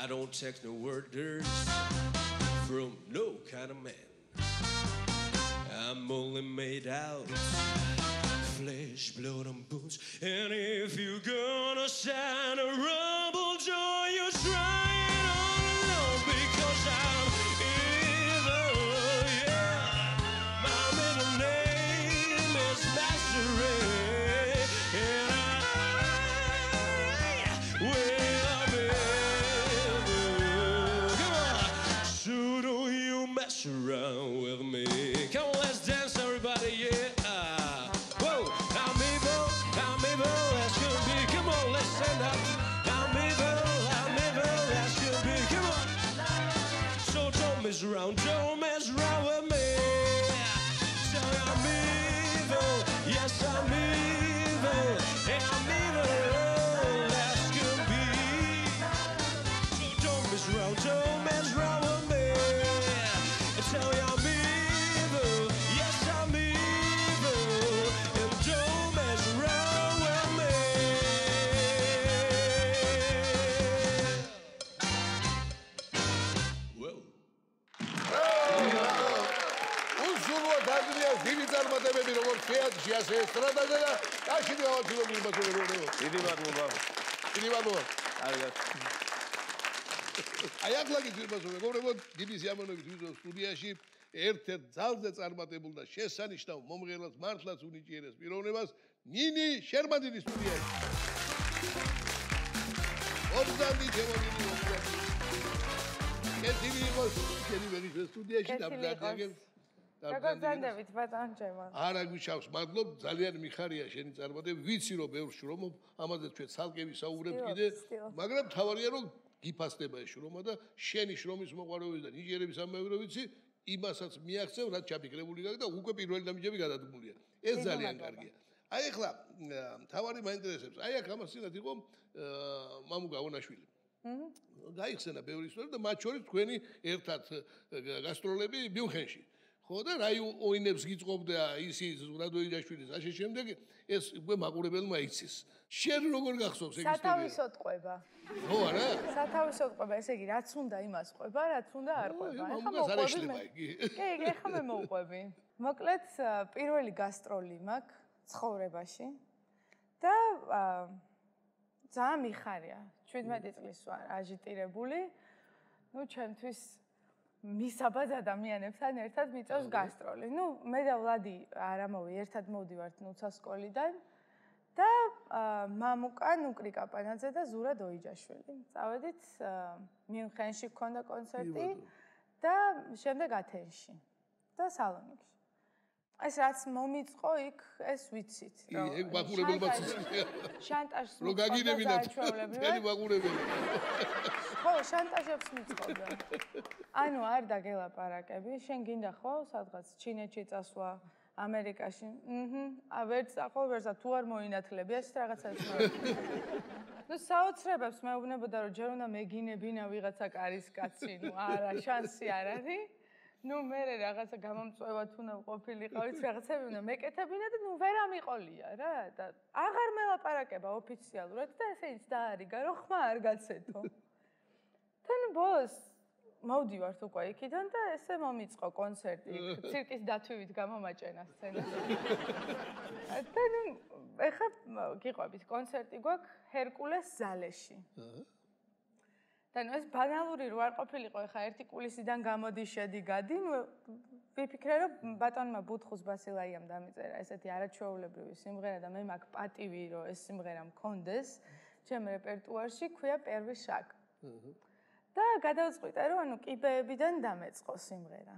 S5: I don't take no orders from no kind of man. I'm only made out flesh, blood, and bones. And if you're gonna sign a rumble joy, you're trying all alone because I'm evil, yeah. My middle name is Maserati, and I'm evil. Come on, so do you mess around with me? Come on, let's dance, everybody, yeah. Whoa, I'm evil as can be. Come on, let's stand up. I'm evil as can be. Come on. So don't mess around with me. So I'm evil, yes I'm evil, and I'm evil as can be. So don't mess around with me. Tell you I'm evil, yes I'm evil, and don't mess around with me. Whoa.
S1: უსულო დაგრიას დიდი წარმატებები როგორც თეატრში ასე ესტრადაზე და კავშირი გავაცილოთ იმასურებო.
S4: დიდი მადლობა.
S1: დიდი მადლობა.
S4: კარგად.
S1: აი ახლა კი ძილბასო მეგობრებო, დიდი სიამოვნებით ვიდეო სტუდიაში ერთ-ერთ ძალზე წარმატებულ და შესანიშნავ მომღერალს მართლაც უნიჭიერეს პიროვნებას ნინი შერბანინის სტუდიაში. ოდნავ ჩემოდინი მომღერალი. კეთილი იყოს შენი ვერის სტუდიაში დამძარდაგებ.
S6: გაგზავნებით ბატონ ჩემო.
S1: არა გვიშავს, მადლობ, ძალიან მიხარია შენი წარმატება. ვიცი რომ ბევრ შრომობ, ამაზე ჩვენ ცალკე ვისაუბრებთ კიდე, მაგრამ თავარია რომ გიფასდება ეს შრომა და შენი შრომის მოყვარეობის და ნიჭიერების ამბავი რომ ვიცი, იმასაც მიაღწევ, რაც ჩაფიქრებული გაქვს და უკვე პირველი დამჯები გადადგმულია. ეს ძალიან კარგია. აი ახლა თავარი მაინტერესებს. აი აქ ამასინათ იყო მამუკა ონაშვილი. გაიხსენა ბევრი ისტორია და მათ შორის თქვენი ერთად გასტროლები მიუნხენში. ხო და რაიონებს გიწყობდა ისი ზურადოიჯაშვილის ასე შემდეგ ეს უკვე მაყურებელმა იცის. შენ როგორ გახსოვს ეგ ისტორია?
S6: სათავისოდ ყვება.
S1: ხო არა?
S6: სათავისოდ ყვება, ესე იგი, რაც უნდა იმას ყვება, რაც უნდა არ ყვება.
S1: ეხლა მოყვება იგი.
S6: კი, ეხლა მე მოვყვები. მოკლედ, პირველი გასტროლი მაქვს ცხოვრებაში და ძალიან მიხარია. 17 წლის ვარ აჟიტირებული. ნუ ჩემთვის მისაბად ადამიანებთან ერთად მიწევს გასტროლი. ნუ მე და ვლადი არამოვი ერთად მოვდივართ ნუცა სკოლიდან და მამუკა ნუკრი კაპანაძე და ზურა დოიჯაშვილი. წავედით მიუნხენში გქონდა კონცერტი და შემდეგ ათენში და სალონიკში. ეს რაც მომიწყო იქ ეს ვიცით.
S1: ეგ მაყურებელმა ციცია.
S6: შანტაჟს
S1: რო გაგინებინათ თქვენი მაყურებელი.
S6: ხო, შანტაჟებს მიწყობდა. ანუ არ დაგელაპარაკები, შენ გინდა ხო სადღაც ჩინეთში წასვლა, ამერიკაში? ვერ წახო, ვერცა თუ არ მოინათლები, ეს რაღაცა ის. ნუ საოცრებებს მეუბნებოდა რომ ჯერ უნდა მეგინებინა ვიღაცა კარისკაცი, ნუ არა, შანსი არ არის. ნუ მე რაღაცა გამომწვევად უნდა ყოფილიყავით, რაღაცები უნდა მეკეთებინა და ნუ ვერ ამიყოლია რა და აღარ მელაპარაკება ოფიციალურად და ესე იც დაარიგა რომ ხმა არ გაცეთო. თან ბოს მოვდივართ უკვე იქიდან და ესე მომიწყო კონცერტი, ცირკის დათვივით გამომაჭენა სცენაზე. და ნუ ეხა გიყვებით კონცერტი გვაქვს ჰერკულეს ზალეში. და ნუ ეს ბანალური რო არ ყოფილიყო, ეხა ერთი კულისიდან გამოდი შედი გადი, ნუ ვიფიქრე რომ ბატონმა ბუთხუს ბასილაიამ დამიწერა ესეთი არაჩვეულებრივი სიმღერა და მე მაქვს პატივი რომ ეს სიმღერა მქონდეს ჩემ რეპერტუარში, ქვია პერვი შაკ. და გადავწყვიტე რომ ანუ კიბეებიდან დამეწყო სიმღერა.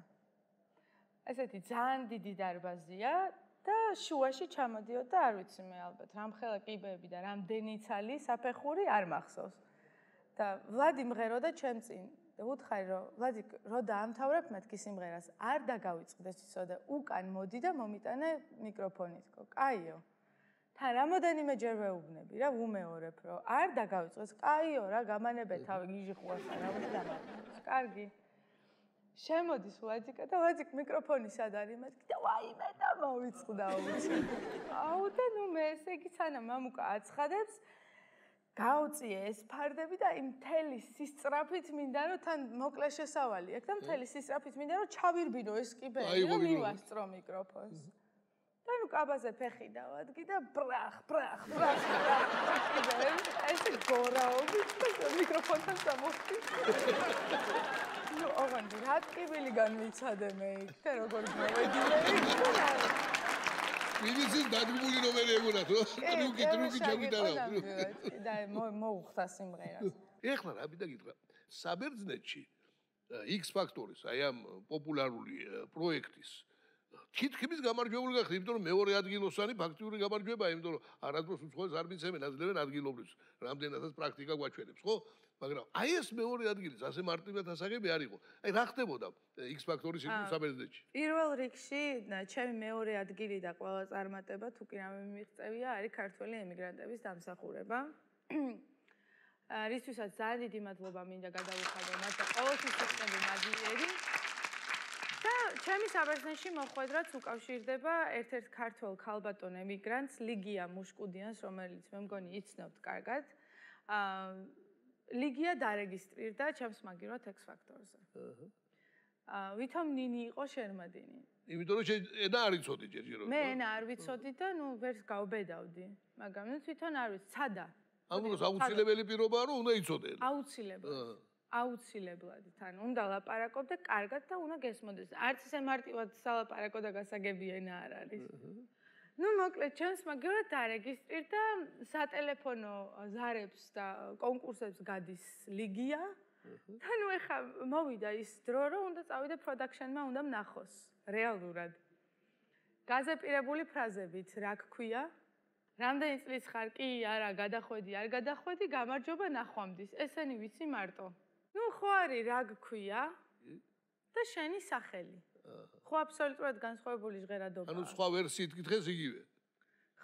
S6: ესეთი ძალიან დიდი დარბაზია და შუაში ჩამოდიოდ და არ ვიცი მე ალბათ რამხელა კიბეები და რამდენი ცალი საფეხური არ მახსოვს. და ვლადი მღეროდა ჩემ წინ და უთხარი რომ ვლადი რო დაამთავრებ მეთქი სიმღერას არ დაგავიწყდეს ისო და უკან მოდი და მომიტანე მიკროფონით თქო. კაიო. თან რამოდენიმე ჯერ ვეუბნები რა ვუმეორებ რომ არ დაგავიწყდეს. კაიო რა გამანებე თავი გიჟი ხوارს რა უნდა დამატოს. კარგი. შემოდის ვლადიკა და ვლადიკ მიკროფონი სად არის მეთქი და ვაიმე და მოვიწყდა უცი. აუ და ნუ მე ესე იგი სანამ მამუკა აცხადებს გაუწიე ეს ფარდები და იმ მთელი სისწრაფით მინდა რომ თან მოკლე შესავალი აქვს და მთელი სისწრაფით მინდა რომ ჩავირბინო ეს კიბეები რომ მივასწრო მიკროფონს. და ნუ კაბაზე ფეხი დავადგი და ბრახ ესე გორაობით მიკროფონთან სამოხდი. ნუ ოღონდ რა ტკივილი განვიცადე მე იქ და როგორ მოვედინე
S1: მივიცის დადგმული ნომერი ეგონათ რომ ტრუკი ჩაგვიტანა.
S6: და მოუხდა სიმღერას.
S1: ეხლა რა მინდა გითხრა, საბერძნეთში X ფაქტორის, აი ამ პოპულარული პროექტის თითქმის გამარჯვებული გახდა, იმიტომ რომ მეორე ადგილოსანი ფაქტიური გამარჯვებაა, იმიტომ რომ არასდროს უცხოელს არ მიცემენ, აძლევენ ადგილობრივს, რამდენადაც პრაქტიკა გვაჩვენებს, ხო? მაგრამ აი ეს მეორე ადგილის ასე მარტივად ასაღები არ იყო. აი რა ხდებოდა X ფაქტორის საბერძნეთში?
S6: პირველ რიგში ჩემი მეორე ადგილი და ყველა წარმატება თუ კი რამე მიღწევია არის ქართველი ემიგრანტების დამსახურება. რისთვისაც ძალიან დიდი მადლობა მინდა გადავუხადო მათ და ყოველთვის ვიხდები მადლიერი. და ჩემი საბერძნეთში მოხვედრაც უკავშირდება ერთ-ერთ ქართველ ქალბატონ ემიგრანტს ლიგია მუშკუდიანს, რომელიც მე მგონი იცნობთ კარგად. ლიგია დარეგისტრირდა ჩემს მაგივრად X ფაქტორზე. ვითომ ნინი იყო შერმადინი.
S1: იმიტომ რომ ენა არ იცოდი ჯერჯერობით.
S6: მე ენა არ ვიცოდი და ნუ ვერს გავბედავდი, მაგრამ ნუ თვითონ არ ვიცი, ცადა.
S1: ამიტომ აუცილებელი პირობაა რომ უნდა იცოდე.
S6: აუცილებლად. აუცილებლად თან უნდა ლაპარაკობ და კარგად და უნდა გესმოდეს. არც ისე მარტივად სალაპარაკო და გასაგები ენა არ არის. ნუ მოკლედ ჩემს მაგერად დარეგისტრირდა სატელეფონო ზარებს და კონკურსებს გადის ლიგია. და ნუ ეხა მოვიდა ის დრო, რომ უნდა წავიდე პროდაქშენმა, უნდა ვნახოს რეალურად. გაზეპირებული ფრაზებით, რა გქვია? რამდენი წლის ხარ? კი, არა, გადახვედი, არ გადახვედი, გამარჯობა ნახვამდის. ესენი ვიცი მარტო. ნუ ხო არის რა გქვია? და შენი სახელი. ხო აბსოლუტურად განსხვავებული ჟღერადობაა.
S1: ანუ სხვა ვერსიით გითხეს იგივე.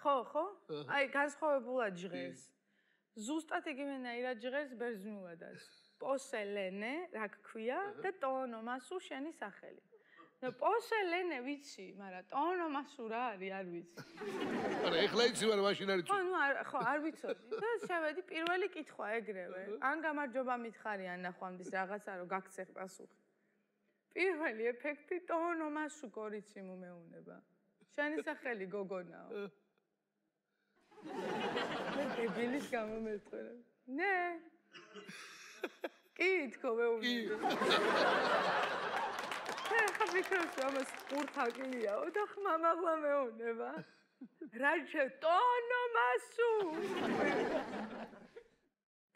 S6: ხო. აი განსხვავებულად ჟღერს. ზუსტად იგივენაირად ჟღერს ბერძნულადაც. პოსელენე, რა გქვია და ტონომასუ შენი სახელი. და პოსელენე ვიცი, მაგრამ ტონომასუ რა არის, არ ვიცი.
S1: არა, ეხლა იცი, მაგრამ მაშინ არ იცი.
S6: ხო, არ ვიცოდი. და შევედი პირველი კითხვა ეგრევე. ან გამარჯობა მითხარი, ან ნახვამდის რაღაცა რომ გაქცეხ პასუხი. პირველი ეფექტი ტონომასუ კორიცი მომეუნება. შენი სახელი გოგონაო. დებილის გამომეწყვერა. ნე. კი, თქო მეუბნები. ხა ვიქრებს რომ ამას ყურთაკლიაო და ხმამაღლა მეუბნება. რა ტონომასუ.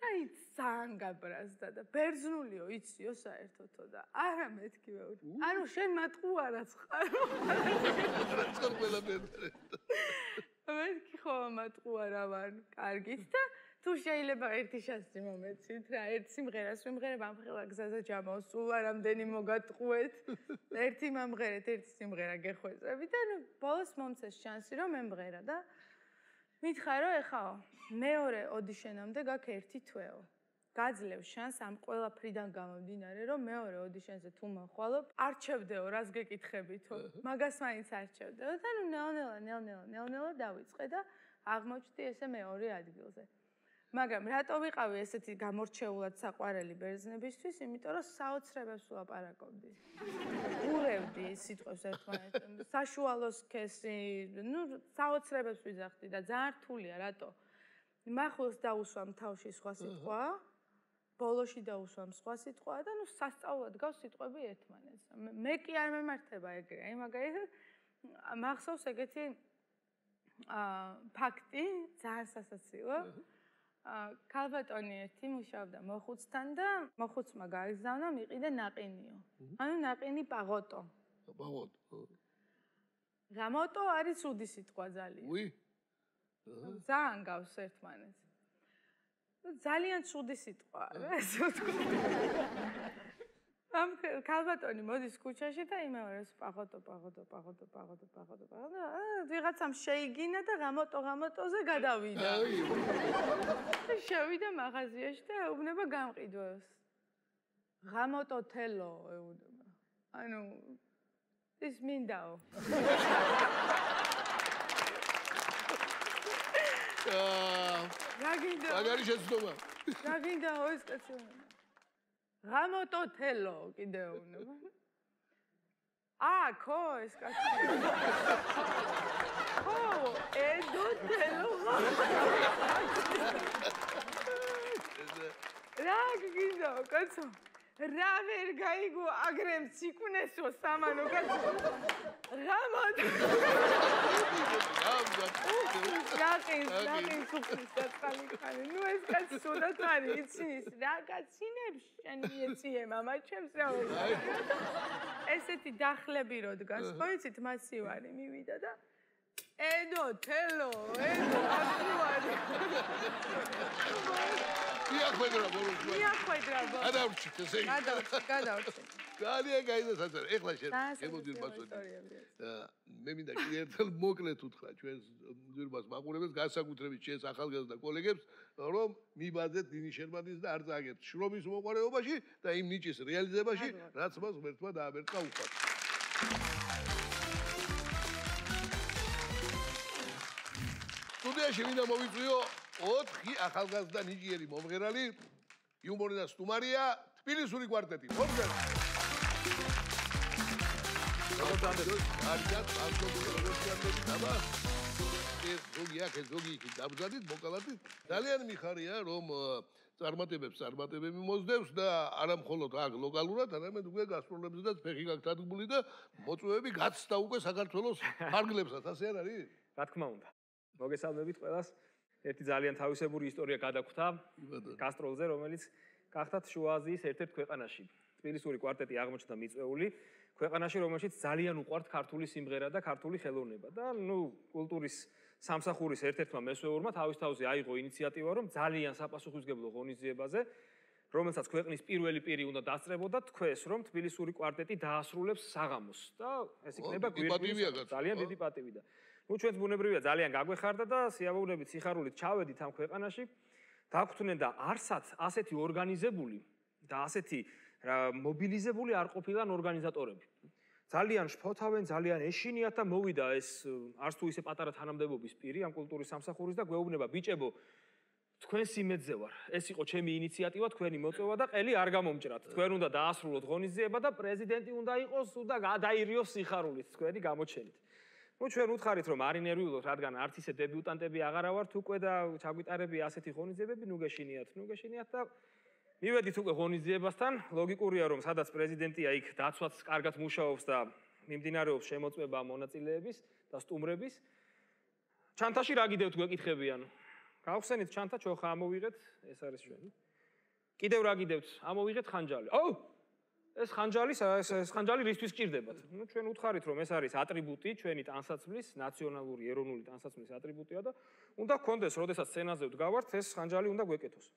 S6: აი ძალიან გაბრაზდა და ბერძნულიო იციო საერთოდო და არა მეთქი მეუბნები. ანუ შენ მატყუარაც ხარ.
S1: რა ყველა ბედრე.
S6: მეთქი ხო მატყუარა ვარ. კარგით და თუ შეიძლება ერთი შანსი მომეცით რა, ერთ სიმღერას ვიმღერებ ამ ხელა გზაზე ჯამოს, სულ არამდენი მოგატყუეთ. ერთი მომღერეთ, ერთი სიმღერა გეხვეწები და ნუ ბოლოს მომცეს შანსი რომ მემღერა და მითხარ რომ ეხაო, მეორე ოდიშენამდე გაქვს ერთი თვეო. გაძლევ შანს ამ ყველაფრიდან გამომდინარე რომ მეორე ოდიშენზე თუ მოხვალობ, არჩევდეო, რას გეკითხებითო. მაგას მაინც არჩევდეო და ნუ ნელ-ნელა დავიწყე და აღმოჩნდი ესე მეორე ადგილზე. მაგრამ რატო ვიყავი ესეთი გამორჩეულად საყვარელი ბერძნებისთვის? იმიტომ რომ საოცრებებს ვლაპარაკობდი. ურევდი სიტყვებს ერთმანეთს, საშუალო სქესი, ნუ საოცრებებს ვიძახდი და ძალიან რთულია, რატო? მახულს დაუსვამ თავში სხვა სიტყვა, ბოლოში დაუსვამ სხვა სიტყვა და ნუ სასწაულად გავს სიტყვები ერთმანეთს. მე კი არ მემართება ეგრე, აი მაგალითად მახსოვს ეგეთი ფაქტი, ძალიან სასაცილო. ქალბატონი ერთი მუშაობდა მოხუცთან და მოხუცმა გაიგზავნა მიყიდა ნაყინიო. ანუ ნაყინი პაღოტო.
S1: პაღოტო.
S6: გამოტო არის უდი სიტყვა ძალიან.
S1: უი.
S6: ძალიან გავს ერთმანეთს. ძალიან უდი სიტყვა რა ესე ვთქვა. ამ ქალბატონი მოდის ქუჩაში და იმეორებს პაღოტო. ვიღაცამ შეიგინა და გამოტოზე გადავიდა. შევიდა მაღაზიაში და ეუბნება გამყიდვებს. გამოტოთელო ეუბნება. ანუ ის მინდაო. რა გინდა?
S1: მაგარი შეცდომა.
S6: რა გინდაო ეს კაცი? გამოტოთელო კიდე ეუბნება. ხო, ეს კაცი. ხო, ედოთელო. რა გინდაო კაცო? რა ვერ გაიგო აგრემ ციკუნესო სამანო კაცო. გამოტო. ნაყინს უხდის დაწყალი ხანი. ნუ ეს კაცი სულად არის, იცის რა კაცინებს შენი ეციე მამა ჩემს რა ვერ. ესეთი დახლები რო დგას, ხო იცით მასივარი მივიდა და ედოთელო, აკუარი.
S1: მიახვედრა ბოლოს. გადავრჩით ესე.
S6: გადავრჩით.
S1: ძალიან გაიზა საჭირო. ეხლა შენ შემოდი მასოდი. მე მინდა კიდე ერთხელ მოკლედ უთხრა ჩვენს ძვირბას მაყურებელს, განსაკუთრებით ჩვენს ახალგაზრდა კოლეგებს, რომ მიბაძეთ დინი შერმანის და არ წაგეთ შრომის მოყარეობაში და იმ ნიჭის რეალიზებაში, რაც მას ღმერთმა დააბერტა უხად. სტუდიაში მინდა მოვიწვიო 4 ახალგაზრდა ნიჭიერი მომღერალი, იუმორი და სტუმარია, თბილისური კვარტეტი. მომღერალი არიათ ასოციაციების დაბა ზოგი აქ ზოგი იქ დაბზადით მოკალათით ძალიან მიხარია რომ წარმატებები მოსდევს და არა მხოლოდ აქ ლოკალურად, არამედ უკვე გასტროლებზეც ფეხი გაქვთ ადგმული და მოწვევები გაცდა უკვე საქართველოს ფარგლებსაც, ასე არ არის?
S7: რა თქმა უნდა. მოგესალმებით ყველას. ერთი ძალიან თავისებური ისტორია გადაგვთა გასტროლზე, რომელიც გახდათ შუა აზიის ერთ-ერთ ქვეყანაში. თბილისური კვარტეტი აღმოჩნდა მიწვეული ქვეყანაში, რომელშიც ძალიან უყვართ ქართული სიმღერა და ქართული ხელოვნება და კულტურის სამსახურის ერთ-ერთმა მესვეურმა თავის თავზე აიღო ინიციატივა, რომ ძალიან საპასუხისმგებლო ღონისძიებაზე, რომელსაც ქვეყნის პირველი პირი უნდა დასწრებოდა, თქვეს, რომ თბილისური კვარტეტი დაასრულებს საღამოს და ეს იქნება გვირგვინი ძალიან დიდი პატივი და ჩვენც ბუნებრივია ძალიან გაგვეხარდა და სიამოვნებით სიხარულით ჩავედით ამ ქვეყანაში, დაგვთვნენ და არსად ასეთი ორგანიზებული და ასეთი მობილიზებული არ ყოფილან ორგანიზატორები. ძალიან შფოთავენ, ძალიან ეშინიათ და მოვიდა ეს არც თუ ისე პატარა თანამდებობის პირი ამ კულტურის სამსახურის და გვეუბნება ბიჭებო, თქვენ სიმედზე ვარ. ეს იყო ჩემი ინიციატივა, თქვენი მოწვევა და ყელი არ გამომჭრათ. თქვენ უნდა დაასრულოთ ღონისძიება და პრეზიდენტი უნდა იყოს და გადაირიოს სიხარულით თქვენი გამოჩენით. ჩვენ უთხარით რომ არ ინერვიულოთ, რადგან არც ისე დებიუტანტები აღარა ვართ უკვე და ჩაგვიტარები ასეთი ღონისძიებები, ნუ გეშინიათ და მივედით უკვე ღონისძიებასთან. ლოგიკურია რომ სადაც პრეზიდენტია, იქ დაცვაც კარგად მუშაობს და მიმდინარეობს შემოწმება მონაწილეების და სტუმრების. ჩანთაში რა გიდევთ გვეკითხებიან? გავხსენით ჩანთა ჩოხა ამოვიღეთ, ეს არის ჩვენი. კიდევ რა გიდევთ? ამოვიღეთ ხანჯალი. ეს ხანჯალი რისთვის გჭირდებათ? ჩვენ უთხარით რომ ეს არის ატრიბუტი ჩვენი ტანსაცმლის, ნაციონალური ეროვნული ტანსაცმლის ატრიბუტია და უნდა გქონდეს, როდესაც სცენაზე ვდგავართ, ეს ხანჯალი უნდა გვეკეთოს.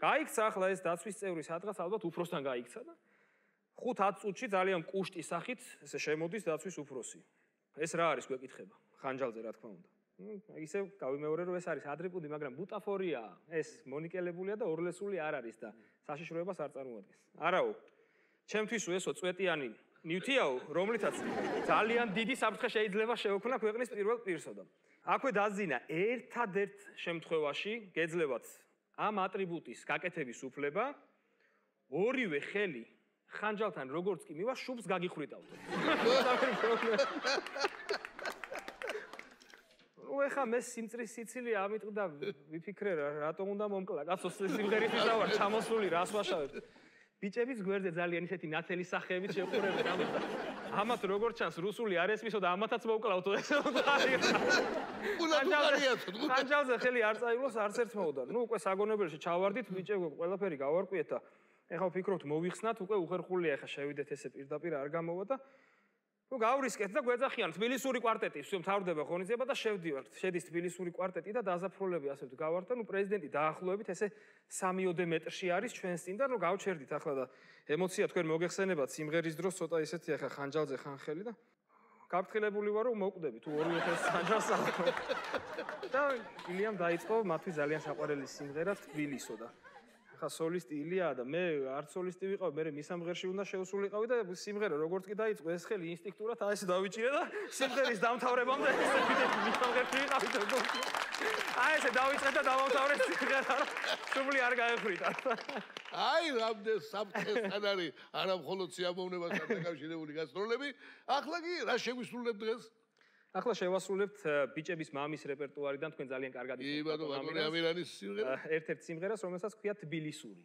S7: გაიქცა ახლა ეს დაცვის წევრი სადღაც ალბათ უფროსთან გაიქცა და 5-10 წუთში ძალიან კუშტის სახით ესე შემოდის დაცვის უფროსი. ეს რა არის გვეკითხება? ხანჯალზე რა თქმა უნდა. ისე გავიმეორე რომ ეს არის ატრიბუტი, მაგრამ ბუტაფორია, ეს მონიკელებულია და ორლესული არ არის და საშიშროებას არ წარმოადგენს. არაო. ჩემთვის ესო წვეტიანი ნივთიაო, რომლითაც ძალიან დიდი საფრთხე შეიძლება შეექმნა ქვეყნის პირველ პირსო და აქვე დაზინა ერთადერთ შემთხვევაში გეძლებათ ამ ატრიბუტის გაკეთების უფლება ორივე ხელი ხანჯალთან როგორც კი მივა შუბს გაგიხრიტავთ. ეხა მე სიმწრის სიცილი ამიტყდა ვიფიქრე რატომ უნდა მომკლა კაცო სიმღერისთვის და ვარ ჩამოსული რას ვაშავებ. ბიჭების გვერდზე ძალიან ისეთი ნათელი სახეებით შეყურებენ ამათ როგორც ჩანს რუსული არ ესმისო და ამათაც მოვკლავთო ეს ხანჯალზე ხელი არ წაიღოს არც ერთ მოვდა. უკვე საგონებელში ჩავარდით ბიჭებო ყველაფერი გავარკვიეთ და ეხლა ვფიქრობთ მოვიხსნათ უკვე უხერხულია ეხლა შევიდეთ ესე პირდაპირ არ გამოვა და გავრისკეთ და გვეძახიან თბილისური კვარტეტი მთავრდება ღონისძიება და შევდივართ. შედის თბილისური კვარტეტი და დაზაფრულები ასე ვდგავართ და პრეზიდენტი დაახლოებით ესე 3-4 მეტრში არის ჩვენს წინ და გავჩერდით ახლა და ემოცია თქვენ მოგეხსენებათ სიმღერის დროს ცოტა ისეთი ახლა ხანჯალზე ხანხელი და გაფრთხილებული ვარ რომ მოვკვდები თუ ორივე ხელს ხანჯალს ახლა და ილიამ დაიწყო მათთვის ძალიან საყვარელი სიმღერა თბილისო და სოლისტი ილია და მე არც სოლისტი ვიყავ, მე მისამღერში უნდა შევსულიყავი და სიმღერა როგორც კი დაიწყო ეს ხელი ინსტინქტურად ესე დავიჭირე და სიმღერის დამთავრებამდე ესე მისამღერში ვიყავი და ესე დავიწყე და დავამთავრე სიმღერა სული არ გაეხრიტა.
S1: რამდენ საფრთხესთან არის არა მხოლოდ სიამოვნებასთან დაკავშირებული გასტროლები, ახლა კი რა შეგვისრულებთ დღეს?
S7: ახლა შევასრულებთ ბიჭების მამის რეპერტუარიდან თქვენ ძალიან კარგად
S1: ამირანის სიმღერა.
S7: ერთ-ერთ სიმღერას, რომელსაც ქვია თბილისური.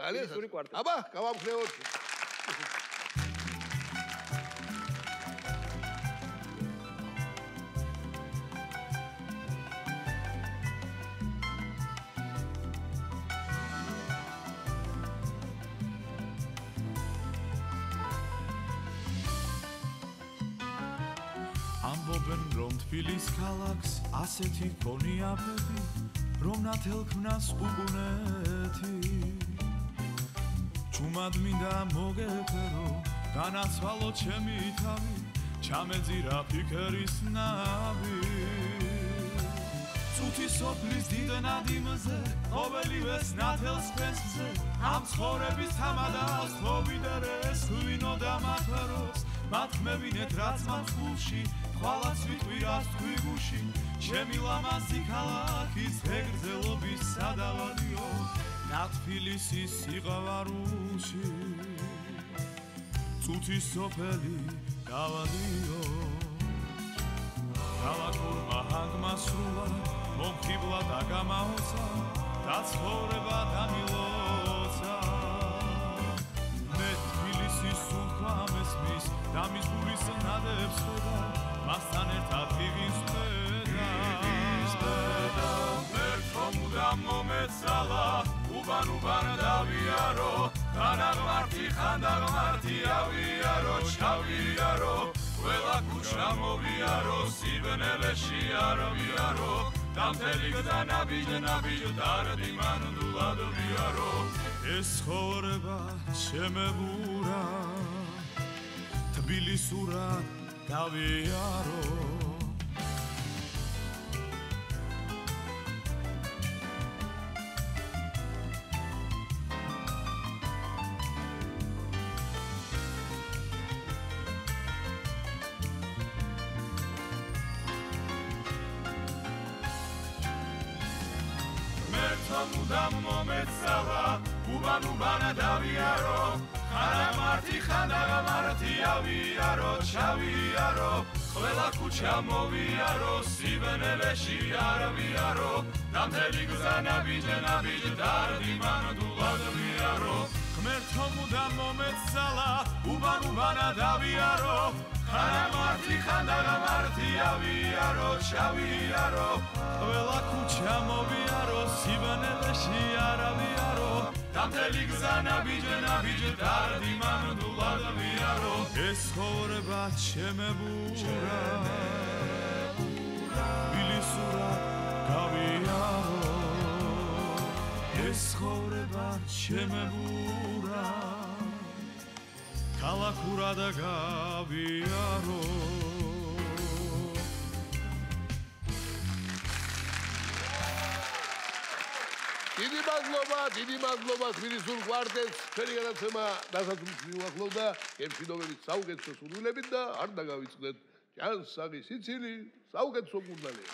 S1: თბილისური კვარტეტი. აბა, გავამხნევოთ.
S8: ამბობენ რომ თბილის ქალაქს ასეთი ქონია ფები რომ ნათელქმნას უყუნეთი ჩუმად მინდა მოგეფერო განაცვალო ჩემი თავი ჩამეძირა ფიქრის ნავი წუთი სოფლის დიდ ნადიმზე ყოველივეს ნათელს ფესზე ამ ცხოვრების თამადას მოვიდერეს ღვინო და მათაროს მათ მევინეთ რაც მახულში ხვალაც ვიტყვირას თქვი გუში ჩემი ლამაზი ქალაქის ეგრძელობის სადავადიო ნათბილისის სიღავარუში წუთის სოფელი დავადიო ქალაქურმა ჰანგმა სრულად მომხიბლა და გამაოცა საცხოვრება დამილოცა მე თბილისის სუნთქვა მესმის და მის გულის ნადებს ხედა მასთან ერთად ღიღის ხედა მე თომუდამ მომეცალა უბან დავიარო დანაღმართი ხანდაღმართი ავიარო ჩავიარო ყველა ქუჩა მოვიარო სიბნელეში არ ვიარო და მთელი გზა ნაბიჯ დარდი მანდულად ვიარო ეს ცხოვრება შემებურა თბილისურად დავიარო მუდამ მომეცალა უბან დავიარო ხანდაღმართი ხანდაღმართი ავიარო ჩავიარო ყველა ქუჩა მოვიარო სიბნელეში არ ვიარო და მთელი გზა ნაბიჯ დარდი მანდულად ვიარო ღმერთო მუდამ მომეცალა უბან დავიარო ხანდაღმართი ხანდაღმართი ავიარო ჩავიარო ყველა ქუჩა მოვიარო სიბნელეში არ ვიარო და მთელი გზა ნაბიჯ დარდი მანდულად ვიარო ეს ცხოვრება შემებურა თბილისურად გავიარო ეს ცხოვრება შემებურა ქალაქურად გავიარო
S1: დიდი მადლობა თბილისურ კვარტეტს ჩვენი განაცემა დასასრულს მიუახლოვდა გემშვიდობებით საუკეთესო სურვილებით და არ დაგავიწყდეთ ჯანსაღი სიცილი საუკეთესო გუნდალია